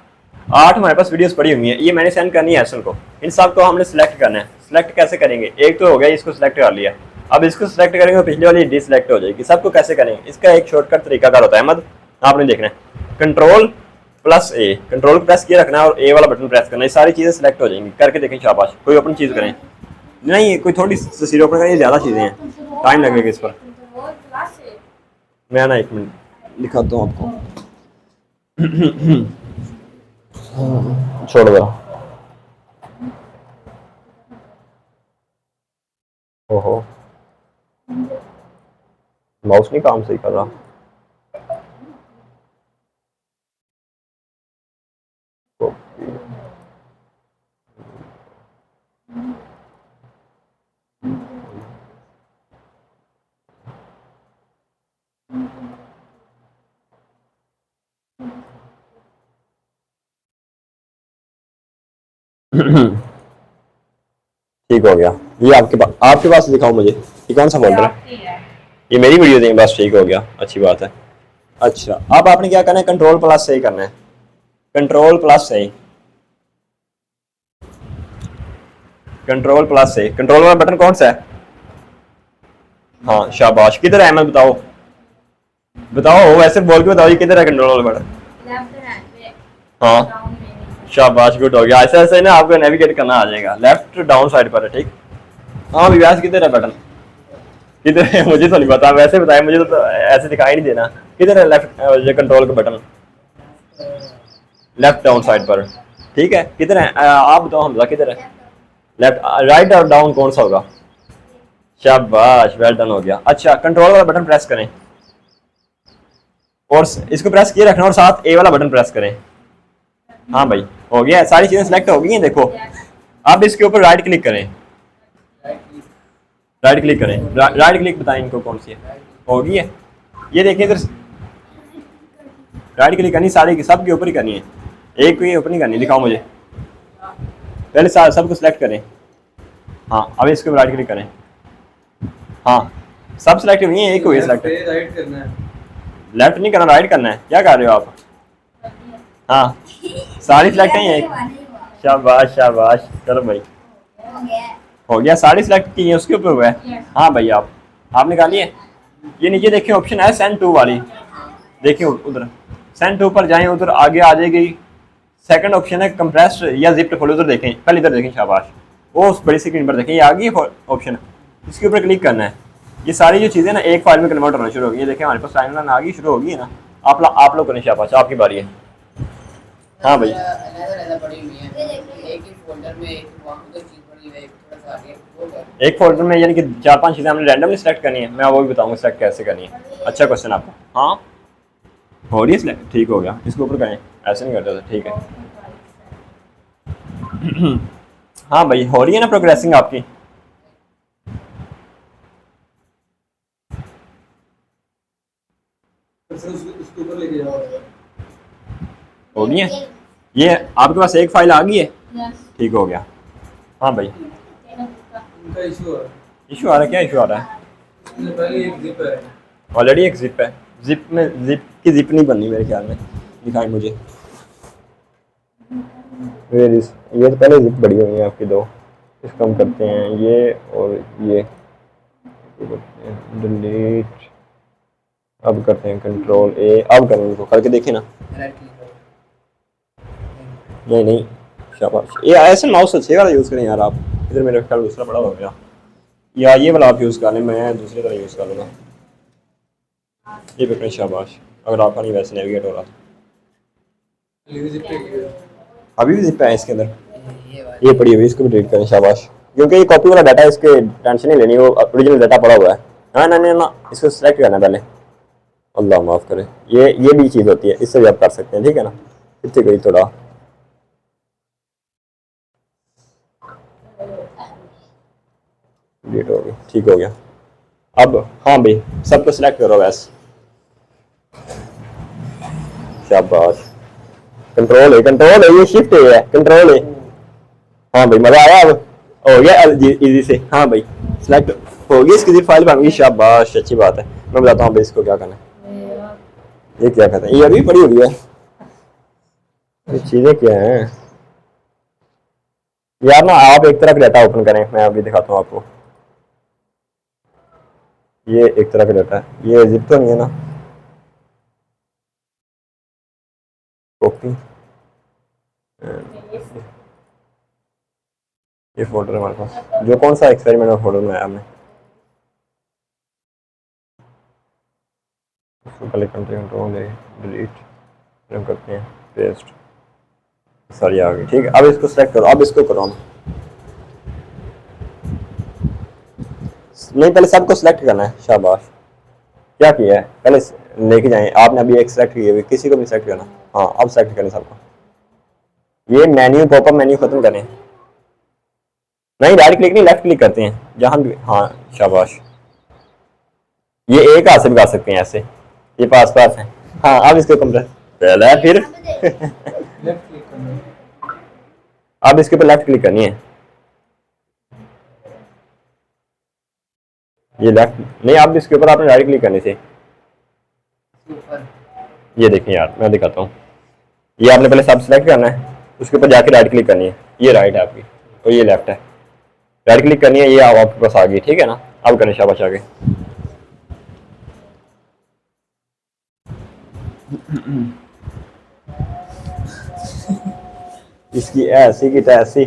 [SPEAKER 1] 8 हमारे पास वीडियोस पड़ी हुई हैं, ये मैंने सेंड करनी है एसन को। इन सब को हमने सेलेक्ट करना है। सेलेक्ट कैसे करेंगे? एक तो हो गया, इसको सेलेक्ट कर लिया। अब इसको सेलेक्ट करेंगे तो पिछले वाली डिसलेक्ट हो जाएगी। सबको कैसे करेंगे? इसका एक शॉर्टकट तरीका होता है अहमद, आपने देखना है। कंट्रोल प्लस ए, कंट्रोल प्रेस किए रखना है और ए वाला बटन प्रेस करना है, सारी चीज़ें सेलेक्ट हो जाएंगी। करके देखें शाबाश। कोई अपनी चीज़ करें, नहीं कोई थोड़ी सी ओपन करें, ज़्यादा चीज़ें हैं, टाइम लगेगा इस पर। मैं ना एक मिनट दिखाता हूँ आपको। छोड़ दो। ओहो, माउस नहीं काम सही कर रहा। ठीक हो गया। ये आपके पास दिखाओ मुझे, ये कौन सा फोल्डर है? ये मेरी वीडियो देंगे, बस ठीक हो गया, अच्छी बात है। अच्छा, अब आपने क्या करना है, कंट्रोल प्लस सही करना है, कंट्रोल प्लस सही, कंट्रोल प्लस सही। कंट्रोल वाला बटन कौन सा है? हाँ शाबाश, किधर है? मैं बताओ बताओ, वैसे बोल के बताओ, ये किधर है कंट्रोल वाला बटन? हाँ शाबाश, गुड हो गया। ऐसे ऐसे ना आपको नेविगेट करना आ जाएगा, लेफ्ट डाउन साइड पर है, ठीक। हाँ विकास, किधर है बटन? किधर है? मुझे तो नहीं पता, वैसे बताया, मुझे तो ऐसे दिखाई नहीं देना। किधर है लेफ्ट ये कंट्रोल का बटन? लेफ्ट डाउन साइड पर, ठीक है। किधर है आप बताओ, हमजा किधर है? लेफ्ट, राइट और डाउन कौन सा होगा? शाबाश, वेल डन हो गया। अच्छा, कंट्रोल वाला बटन प्रेस करें और इसको प्रेस किए रखना और साथ ए वाला बटन प्रेस करें। हाँ भाई, हो गया, सारी चीजें सिलेक्ट हो गई हैं, देखो। अब इसके ऊपर राइट क्लिक करें, राइट क्लिक करें, राइट क्लिक बताएं इनको कौन सी है, हो गई है। ये देखिए इधर राइट क्लिक करनी, सारी की सब के ऊपर ही करनी है, एक के ऊपर नहीं करनी। दिखाओ मुझे, पहले सबको सिलेक्ट करें। हाँ, अब इसके ऊपर राइट क्लिक करें। हाँ, सब सिलेक्ट हुई है, एक हुई सिलेक्ट। राइट करना है, लेफ्ट नहीं करना, राइट करना है। क्या कर रहे हो आप? हाँ, सारी सिलेक्ट नहीं है। शाबाश शाबाश, चलो भाई, हो गया, सारी सिलेक्ट की है, उसके ऊपर हुआ है। हाँ भाई, आपने कहा लिए। ये नीचे देखिए ऑप्शन है सेंड टू वाली, देखिए उधर सेंड टू पर जाएं, उधर आगे आ जाएगी। सेकंड ऑप्शन है कंप्रेस्ड या जिप्ड फोल्डर, उधर देखें, पहले इधर देखें, शाबाश, वो उस बड़ी स्क्रीन पर देखें, ये आ गई ऑप्शन, इसके ऊपर क्लिक करना है। ये सारी जो चीज़ें ना एक फाइल में कन्वर्ट होना शुरू हो गई। ये देखें हमारे पास टाइमलाइन आ गई, शुरू हो गई है ना। आप लोग करें, शाबाश, आपकी बारी है। हाँ भाई, एक फोल्डर में यानी कि 4-5 चीज़ें हमने रैंडमली सेलेक्ट करनी है। मैं वो भी बताऊंगा सेलेक्ट कैसे करनी है। अच्छा क्वेश्चन आपका। हाँ, हो रही है सिलेक्ट, ठीक हो गया, इसके ऊपर करें, ऐसे नहीं करते थे, ठीक है। हाँ भाई, हो रही है ना प्रोग्रेसिंग आपकी। हो गई है, ये आपके पास एक फाइल आ गई है, ठीक हो गया। हाँ भाई, इशू आ रहा है, क्या इशू आ रहा है? ऑलरेडी एक जिप है, जिप में जिप की जिप नहीं बननी मेरे ख्याल में, दिखाएं मुझे। ये तो पहले जिप बड़ी हुई है आपकी दो, इसको हम करते हैं ये और ये डिलीट। अब करते हैं कंट्रोल ए, अब करें इनको करके देखें ना। नहीं नहीं, शाबाश, ये ऐसे माउस अच्छे वाला यूज़ करें यार आप। इधर मेरे ख्याल दूसरा बड़ा हो गया, या ये वाला आप यूज़ कर लें, मैं दूसरी तरह यूज़ कर लूँगा। ये पकड़ें, शाबाश, अगर आपका नहीं वैसे नेविगेट हो रहा था। अभी भी जिप है इसके अंदर, ये पड़ी हुई, इसको भी डिलीट करें, शाबाश। क्योंकि ये कॉपी वाला डाटा, इसके टेंशन नहीं लेनी, वो ओरिजिनल डाटा पड़ा हुआ है। हाँ ना ना ना, इसको सिलेक्ट करना पहले, अल्लाह माफ़ करे, ये भी चीज़ होती है, इससे भी आप कर सकते हैं, ठीक है ना। इतनी गई थोड़ा, डिलीट हो गई, ठीक हो गया। अब हाँ भाई, सबको सिलेक्ट करो वैसे, शाबाश। कंट्रोल है, ये शिफ्ट है, कंट्रोल है। हाँ भाई, मजा आया, अब हो गया इजी से। हाँ भाई, सिलेक्ट हो गई, इसकी फाइल बन गई, शाबाश, अच्छी बात है। मैं बताता हूँ भाई इसको क्या करना है। ये क्या कहते हैं, ये अभी पड़ी हुई है, ये चीजें क्या हैं यार ना। आप एक तरह का डाटा ओपन करें, मैं अभी दिखाता हूँ आपको। ये एक तरह का डाटा है, ये जिप तो नहीं है ना, कॉपी, ये फोल्डर है हमारे पास, जो कौन सा एक्सपेरिमेंट में फोल्डर बनाया हमने, उसको पहले कंट्रोल डिलीट करते हैं, पेस्ट, सारी आ गई, ठीक है। अब इसको सेलेक्ट करो, अब इसको करो हम, नहीं पहले सबको सिलेक्ट करना है, शाबाश। क्या किया है, पहले लेके जाएं, आपने अभी एक सेलेक्ट किए हुए, किसी को भी सेलेक्ट करना। हाँ, अब सेलेक्ट करें सबको, ये मेन्यू पॉपअप मेन्यू खत्म करें, नहीं राइट क्लिक नहीं, लेफ्ट क्लिक करते हैं जहां भी। हाँ शाबाश, ये एक हाथ से भी कर सकते हैं ऐसे, ये पास पास है। हाँ, अब इसको कंप्रेस पहले फिर अब इसके ऊपर लेफ्ट क्लिक करनी है, ये लेफ्ट नहीं, आप इसके ऊपर आपने राइट क्लिक करनी थी। ये देखें यार, मैं दिखाता हूँ। ये आपने पहले सब सेलेक्ट करना है, उसके ऊपर जाके राइट क्लिक करनी है। ये राइट है आपकी और ये लेफ्ट है। राइट क्लिक करनी है, ये आपके पास आ गई, ठीक है ना। अब करें शाबाश आगे। इसकी ऐसी की तैसी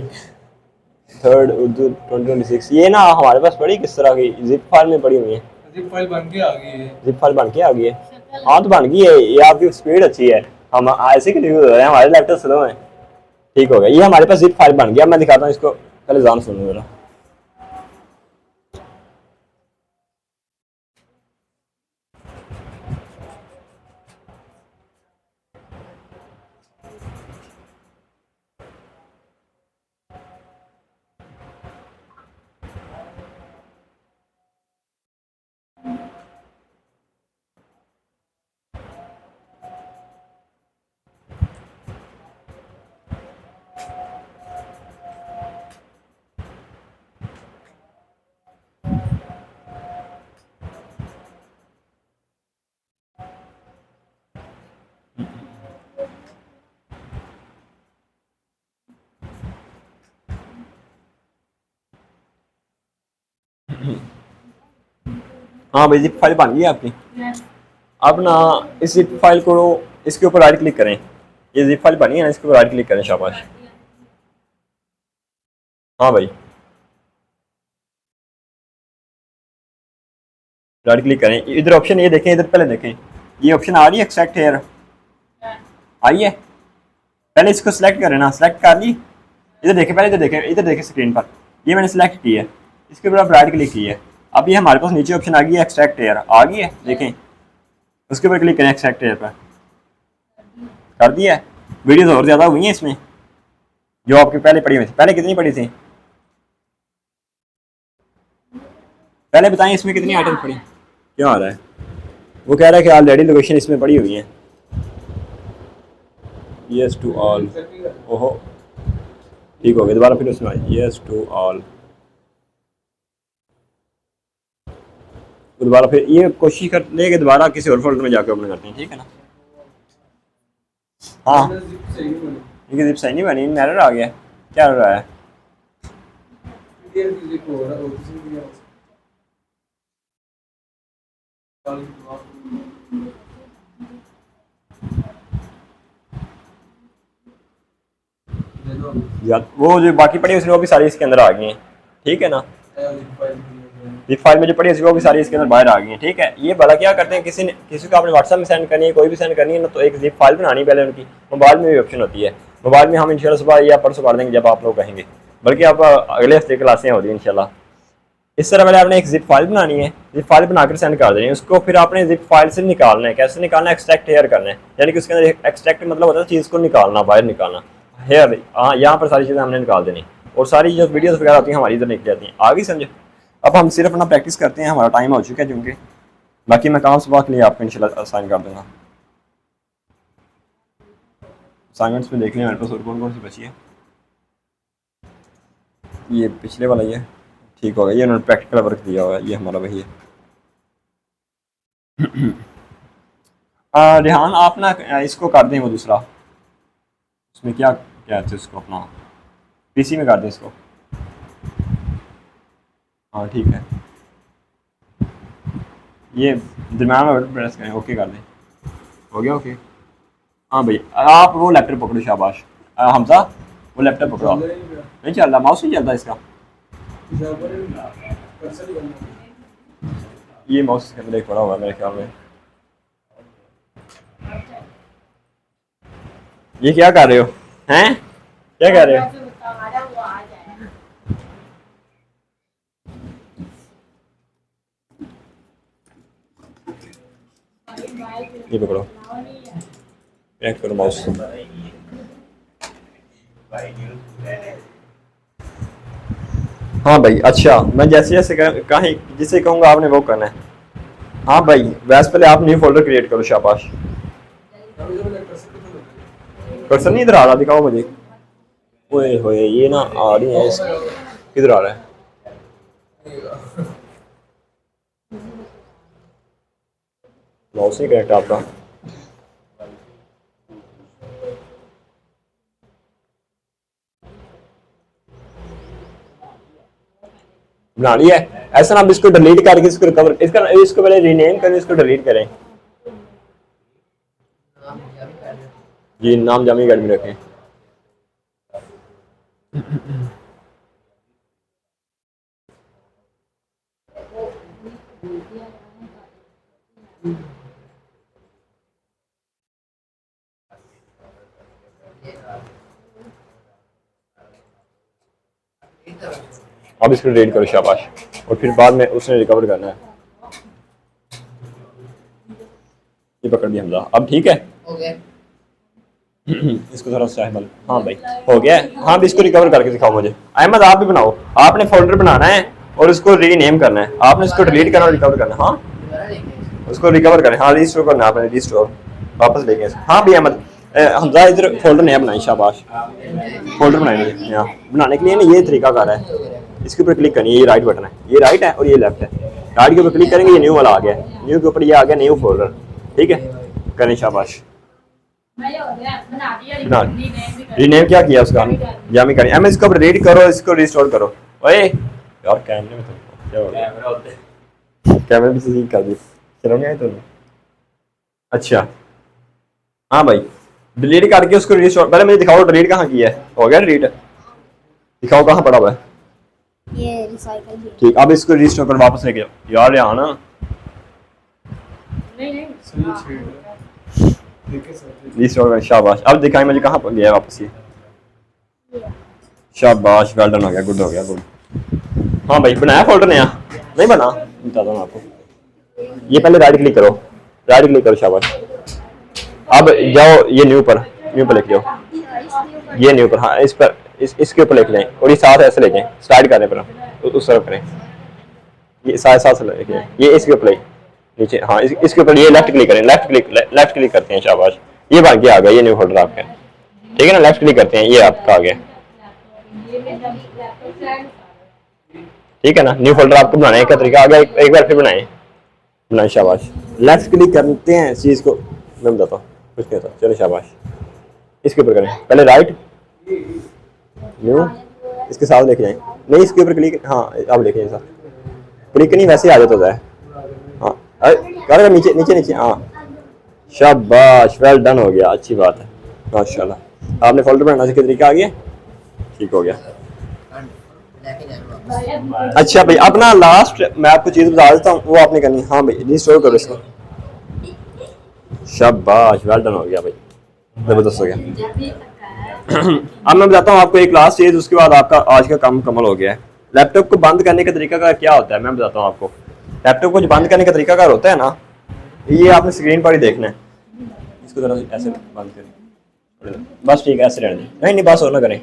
[SPEAKER 1] 3 उर्दू 2026। ये ना हमारे पास पड़ी किस तरह की जिप फाइल में पड़ी हुई है। जिप फाइल बन के आ गई है। जिप फाइल बन के आ गई है। हाँ तो बन गई है, ये आपकी स्पीड अच्छी है। हम ऐसे क्यों यूज हो रहे हैं, हमारे लैपटॉप स्लो है। ठीक हो गया, ये हमारे पास जिप फाइल बन गया। मैं दिखाता हूँ इसको, पहले जान सुनो मेरा। हाँ भाई, जिप फाइल बन गई है आपकी। अब ना इस जिप फाइल को, इसके ऊपर राइट क्लिक करें। ये जिप फाइल बनी है ना, इसके ऊपर राइट क्लिक करें शाबाश। हाँ भाई, राइट क्लिक करें। इधर ऑप्शन ये देखें, इधर पहले देखें, ये ऑप्शन आ रही है एक्सट्रैक्ट हेयर, आई है। पहले इसको सिलेक्ट करें ना, सिलेक्ट कर ली। इधर देखें, पहले इधर देखें, इधर देखें स्क्रीन पर, ये मैंने सिलेक्ट की है। इसके ऊपर आप राइट क्लिक की है। अब ये हमारे पास नीचे ऑप्शन आ गई है एक्सट्रैक्ट हेयर, आ गई है देखें। उसके ऊपर क्लिक करें एक्सट्रैक्ट हेयर पर, कर दिया है। वीडियोस और ज़्यादा हुई हैं इसमें, जो आपकी पहले पड़ी हुई थी। पहले कितनी पड़ी थी, पहले बताएं इसमें कितनी आइटम पड़ी। क्या आ रहा है, वो कह रहा है कि ऑलरेडी लोकेशन इसमें पड़ी हुई है। यस टू ऑल, ओहो ठीक हो गया। दोबारा फिर उसमें यस टू ऑल, दोबारा फिर ये कोशिश कर ले कि दोबारा किसी और फोल्डर में जाकर ओपन करते हैं, ठीक है ना। हाँ ये जिप सही नहीं बनी, एरर आ गया। क्या हो रहा है, या वो जो बाकी पड़ी उसमें वो भी सारी इसके अंदर आ गई हैं, ठीक है ना। जिप फाइल में जो पड़ी है वो भी सारी इसके अंदर बाहर आ गई हैं, ठीक है। ये भला क्या करते हैं, किसी को आपने व्हाट्सएप में सेंड करनी है, कोई भी सेंड करनी है ना, तो एक जिप फाइल बनानी पहले उनकी। मोबाइल में भी ऑप्शन होती है, मोबाइल में हम इंशाल्लाह सुबह या परसों कर देंगे जब आप लोग कहेंगे, बल्कि आप अगले हफ्ते क्लासें होती हैं इंशाल्लाह। इस तरह पहले आपने एक जिप फाइल बनानी है, जिप फाइल बनाकर सेंड कर देनी है उसको। फिर आपने जिप फाइल से निकालना है। कैसे निकालना है, एक्सट्रैक्ट हेयर करना है, यानी कि उसके अंदर एक्सट्रैक्ट मतलब होता है चीज़ को निकालना, बाहर निकालना। हेयर, हाँ यहाँ पर सारी चीज़ें हमने निकाल देनी, और सारी जो वीडियोस वगैरह होती हैं हमारी इधर निकल जाती हैं। आगे समझे। अब हम सिर्फ अपना प्रैक्टिस करते हैं, हमारा टाइम हो चुका है क्योंकि बाकी मैं काम सुबह के लिए आपको इंशाल्लाह असाइन कर दूंगा। असाइनमेंट्स में देख लें मेरे पास और कौन कौन सी बची है। ये पिछले वाला ही है, ठीक होगा। ये उन्होंने प्रैक्टिकल वर्क दिया हुआ है, ये हमारा वही है। रेहान आप ना इसको कर दें, वो दूसरा, उसमें क्या कहते हैं उसको, अपना पीसी में कर दें इसको। हाँ ठीक है, ये दरम्यान में बटन प्रेस करें, ओके कर दें। हो गया ओके। हाँ भाई, आप वो लैपटॉप पकड़ो शाबाश। हमजा वो लैपटॉप पकड़ो। नहीं चल रहा, माउस नहीं चलता इसका। ये माउस के अंदर एक पड़ा हुआ है मेरे ख्याल में। ये क्या कर रहे हो, हैं क्या कर रहे हो। ये पकड़ो, कनेक्ट करो माउस। हाँ भाई अच्छा, मैं जैसे जैसे कहीं जिसे कहूँगा आपने वो करना है। हाँ भाई, वैसे पहले आप न्यू फोल्डर क्रिएट करो शाबाश। कर्सर नहीं इधर आ रहा, दिखाओ मुझे। ओए होए, ये ना आ रही है, किधर आ रहा है। माउस नहीं कनेक्ट आपका। बना लिया है ऐसा ना, आप इसको डिलीट करके इसको रिकवर, इसको पहले रीनेम करें, इसको डिलीट करें जी, नाम जामी अकेडमी रखें। अब इसको डिलीट करो, शाबाश। और फिर बाद में उसने रिकवर करना है। ये पकड़ दिया हमजा, अब ठीक है
[SPEAKER 2] हो गया।
[SPEAKER 1] इसको थोड़ा सा अहमद, हाँ भाई हो गया है। हाँ भी इसको रिकवर करके दिखाओ मुझे। अहमद आप भी बनाओ, आपने फोल्डर बनाना है और इसको रीनेम करना है, आपने इसको डिलीट करना और रिकवर करना है। हाँ उसको रिकवर करें, हाँ रिस्टोर करना आपने, रिस्टोर वापस लेके। हाँ भी अहमद हमजा इधर फोल्डर नया बनाए, शाबाश। फोल्डर बनाएंगे यहाँ बनाने के लिए ना ये तरीका कार है, इसके ऊपर क्लिक करनी है, ये राइट बटन है, ये राइट है और ये लेफ्ट है। राइट के ऊपर क्लिक करेंगे, ये न्यू वाला आ गया, न्यू के ऊपर ये आ गया न्यू फोल्डर, ठीक है करें, शाबाश। रीनेम क्या किया उसका, जामी करें। एम इसको रीड करो, इसको रिस्टोर करो। ओए यार कैमरे में तो क्या हो गया, कैमरे भी सही कर दी, चलो नहीं आए तो। अच्छा हाँ भाई डिलीट करके उसको रिस्टोर, पहले मुझे दिखाओ डिलीट कहाँ किया है। हो गया डिलीट, दिखाओ कहाँ पड़ा हुआ है।
[SPEAKER 3] ये रिसाइकल
[SPEAKER 1] ठीक, अब इसको रिस्टोर कर वापस लेके जाओ यार, यहाँ ना रिस्टोर कर, शाबाश। अब दिखाएं मुझे कहाँ पर गया वापस ये, शाबाश वेल डन हो गया, गुड हो गया, गुड। हाँ भाई बनाया फोल्डर नया, नहीं बना बताता हूँ आपको। ये पहले राइट क्लिक करो, राइट क्लिक करो, शाबाश। अब जाओ ये न्यू पर, न्यू पर लेके जाओ, ये न्यू पर, हाँ इस पर, इसके ऊपर लेके जाएं और ये साथ ऐसे लेके जाएं, स्लाइड करने पर उस तरफ करें, ये साथ साथ लेके जाएं, ये इसके ऊपर नीचे, हाँ इसके ऊपर ये लेफ्ट क्लिक करें, लेफ्ट क्लिक करते हैं, शाबाश। ये बन के आ गया, ये न्यू फोल्डर आपका, ठीक है ना। लेफ्ट क्लिक करते हैं, ये आपका आ गया, ठीक है ना। न्यू फोल्डर आपको बनाने का तरीका आ गया, एक बार फिर बनाए, शाबाश। लेफ्ट क्लिक करते हैं इस चीज को, मैं बताता हूँ कुछ नहीं होता, चलो शाबाश। इसके ऊपर करें, पहले राइट न्यू, इसके साथ लेके जाएं, नहीं इसके ऊपर क्लिक, हाँ अब लेके जाएं, क्लिक नहीं वैसे आ जाता है, हाँ कर नीचे नीचे नीचे, हाँ शाबाश वेल डन हो गया, अच्छी बात है माशाल्लाह। आपने फोल्डर बनाना सीखा, तरीका आ गया, ठीक हो गया। अच्छा भाई अपना लास्ट मैं आपको चीज बता देता हूँ, वो आपने करनी, हाँ भाई रिस्टोर करो इसको, शाबाश वेल डन हो गया भाई, जबरदस्त हो गया। अब मैं बताता हूँ आपको एक लास्ट चीज, उसके बाद आपका आज का काम मुकम्मल हो गया है। लैपटॉप को बंद करने का तरीका का क्या होता है, मैं बताता हूँ आपको। लैपटॉप को बंद करने का तरीका क्या होता है ना, ये आपने स्क्रीन पर ही देखना है, इसको जरा ऐसे बंद करें, बस ठीक है ऐसे रहने दें, नहीं बस और ना करें।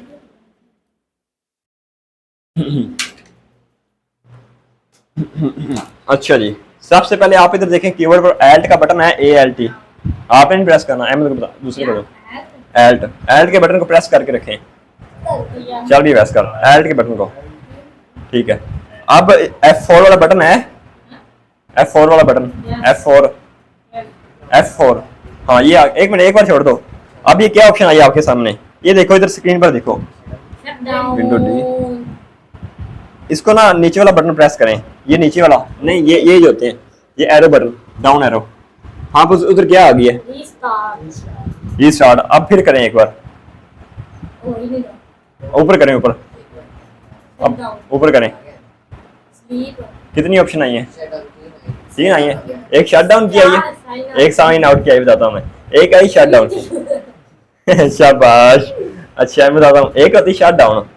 [SPEAKER 1] अच्छा जी, सबसे पहले आप इधर देखें कीबोर्ड पर एल्ट का बटन है, ALT आपने नहीं प्रेस करना है, दूसरे को एल्ट के बटन को प्रेस करके रखें, चल भी प्रेस कर एल्ट के बटन को, ठीक है। अब F4 वाला बटन है, F4 वाला बटन, F4, हाँ ये एक मिनट एक बार छोड़ दो। अब ये क्या ऑप्शन आई आपके सामने, ये देखो इधर स्क्रीन पर देखो, विंडो डी, इसको ना नीचे वाला बटन प्रेस करें, ये नीचे वाला नहीं, ये जो होते हैं ये एरो बटन, डाउन एरो, हाँ बस उधर क्या आ गया रीस्टार्ट। अब फिर करें एक बार, ऊपर करें, ऊपर, अब ऊपर करें, कितनी ऑप्शन आई है, 3 आई है, एक शट डाउन की आई है, एक साइन आउट की आई, बताता हूँ मैं, एक आई शट डाउन की। शाबाश, अच्छा मैं बताता हूँ, एक होती शट डाउन।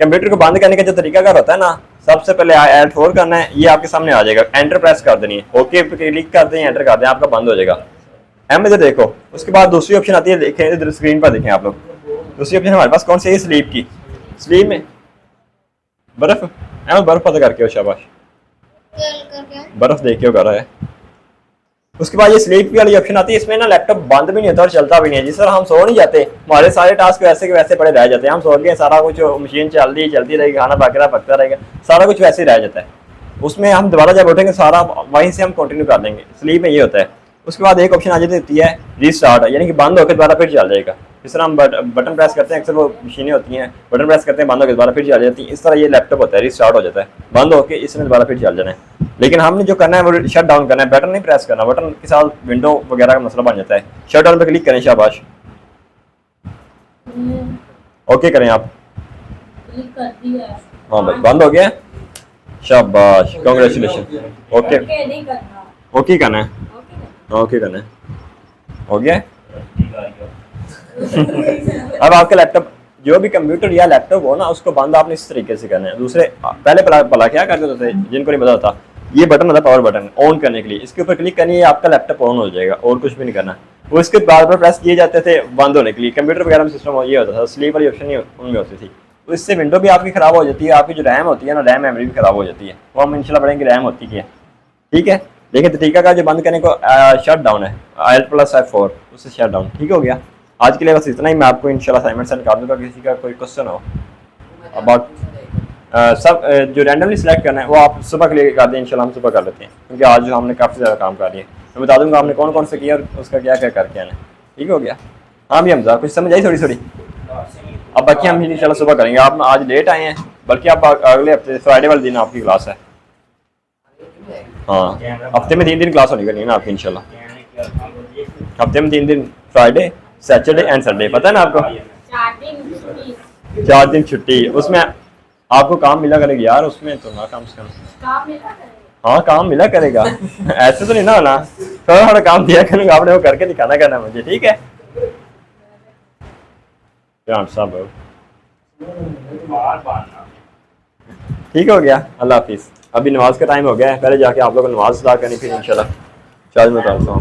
[SPEAKER 1] कंप्यूटर को बंद करने का जो तरीका कार होता है ना, सबसे पहले Alt4 करना है, ये आपके सामने आ जाएगा, एंटर प्रेस कर देनी है, ओके पे क्लिक करते हैं, एंटर करते हैं, आपका बंद हो जाएगा। एम इधर देखो, उसके बाद दूसरी ऑप्शन आती है, देखें इधर स्क्रीन पर देखें आप लोग, दूसरी ऑप्शन हमारे पास कौन सी है, स्लीप की, स्लीप में बर्फ, बर्फ पता करके हो, शाबाश बर्फ देख के कर रहा है। उसके बाद ये स्लीप वाली ऑप्शन आती है, इसमें ना लैपटॉप बंद भी नहीं होता और चलता भी नहीं है, जिस तरह हम सो नहीं जाते, हमारे सारे टास्क वैसे के वैसे पड़े रह जाते हैं, हम सो गए, सारा कुछ मशीन चलती रहेगी, खाना वगैरह पकता रहेगा, सारा कुछ वैसे ही रह जाता है। उसमें हम दोबारा जब उठेंगे सारा वहीं से हम कंटिन्यू कर लेंगे, स्लीप में ये होता है। उसके बाद एक ऑप्शन आ जाती है रीस्टार्ट, यानी कि बंद होकर दोबारा फिर चल जाएगा। जिस तरह हम बटन प्रेस करते हैं, अक्सर वो मशीनें होती हैं बटन प्रेस करते हैं बंद होकर दोबारा फिर चल जाती हैं, इस तरह ये लैपटॉप होता है, रीस्टार्ट हो जाता है, बंद होकर इसमें दोबारा फिर चल जाना है। लेकिन हमने जो करना है वो शट डाउन करना है, बटन नहीं प्रेस करना, बटन के साथ विंडो वगैरह का मसला बन जाता है। शट डाउन पर क्लिक करें, शाबाश, ओके करें आप।
[SPEAKER 2] क्लिक कर दिया।
[SPEAKER 1] हाँ भाई बंद हो गया, शाबाश, कांग्रेचुलेशन। ओके
[SPEAKER 2] ओके नहीं करना।
[SPEAKER 1] ओके करना है,
[SPEAKER 2] ओके करना।
[SPEAKER 1] ओके करना है, हो गया। अब आपका लैपटॉप, जो भी कंप्यूटर या लैपटॉप हो ना, उसको बंद आपने इस तरीके से करना है। दूसरे पहले भला क्या करते थे, जिनको नहीं पता था, ये बटन होता है पावर बटन ऑन करने के लिए, इसके ऊपर क्लिक करनी है, आपका लैपटॉप ऑन हो जाएगा और कुछ भी नहीं करना। वो इसके बार बार प्रेस किए जाते थे बंद होने के लिए। कंप्यूटर वगैरह में सिस्टम ये होता था, स्लीप वाली ऑप्शन उनमें होती थी, तो इससे विंडो भी आपकी खराब हो जाती है, आपकी जो रैम होती है ना, रैम मेमोरी भी खराब हो जाती है। वो हम इंशाल्लाह पढ़ेंगे रैम होती क्या है, ठीक है। देखिए तरीका का जो बंद करने को शट डाउन है, Alt+F4, उससे शट डाउन, ठीक हो गया। आज के लिए बस इतना ही। मैं आपको इंशाल्लाह असाइनमेंट सेंड कर दूंगा, किसी का कोई क्वेश्चन हो अबाउट सब जो रैंडमली सिलेक्ट करना है वो आप सुबह के लिए कर दें, इंशाल्लाह हम सुबह कर लेते हैं, क्योंकि आज जो हमने काफ़ी ज़्यादा काम कर लिया। मैं बता दूंगा आपने कौन कौन से किया और उसका क्या क्या करके आना है, ठीक हो गया। हाँ भी हमजा, कुछ समझ आई थोड़ी थोड़ी। अब बाकी हम इंशाल्लाह सुबह करेंगे। आप आज लेट आए हैं, बल्कि आप अगले हफ्ते फ्राइडे वाले दिन आपकी क्लास है। हाँ, हफ्ते में 3 दिन क्लास होनी करनी है ना आपकी इंशाल्लाह। हफ्ते में 3 दिन, फ्राइडे, सैटरडे एंड संडे, पता है ना आपको।
[SPEAKER 2] 4 दिन छुट्टी।
[SPEAKER 1] 4 दिन छुट्टी, उसमें आपको काम मिला करेगा यार, उसमें तो ना कम से कम।
[SPEAKER 2] काम मिला करेगा।
[SPEAKER 1] हाँ काम मिला करेगा। ऐसे तो नहीं ना होना, थोड़ा थोड़ा काम दिया करूँगा, आपने वो करके दिखाना करना मुझे, ठीक है। साहब ठीक हो गया, अल्लाह हाफिज़। अभी नमाज का टाइम हो गया है, पहले जाके आप लोगों को नमाज अदा करनी, फिर इंशाल्लाह चार्ज में उतारता हूँ।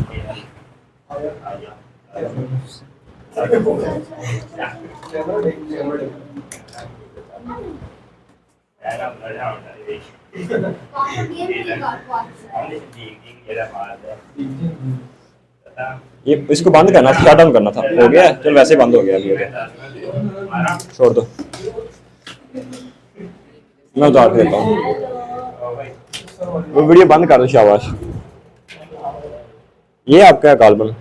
[SPEAKER 1] ये इसको बंद करना, शट डाउन करना था, हो गया, चल वैसे बंद हो गया अभी, हो गया, छोड़ दो, मैं उतार देता हूँ। वो वीडियो बंद कर दो, शाबाश। ये आपका कालबन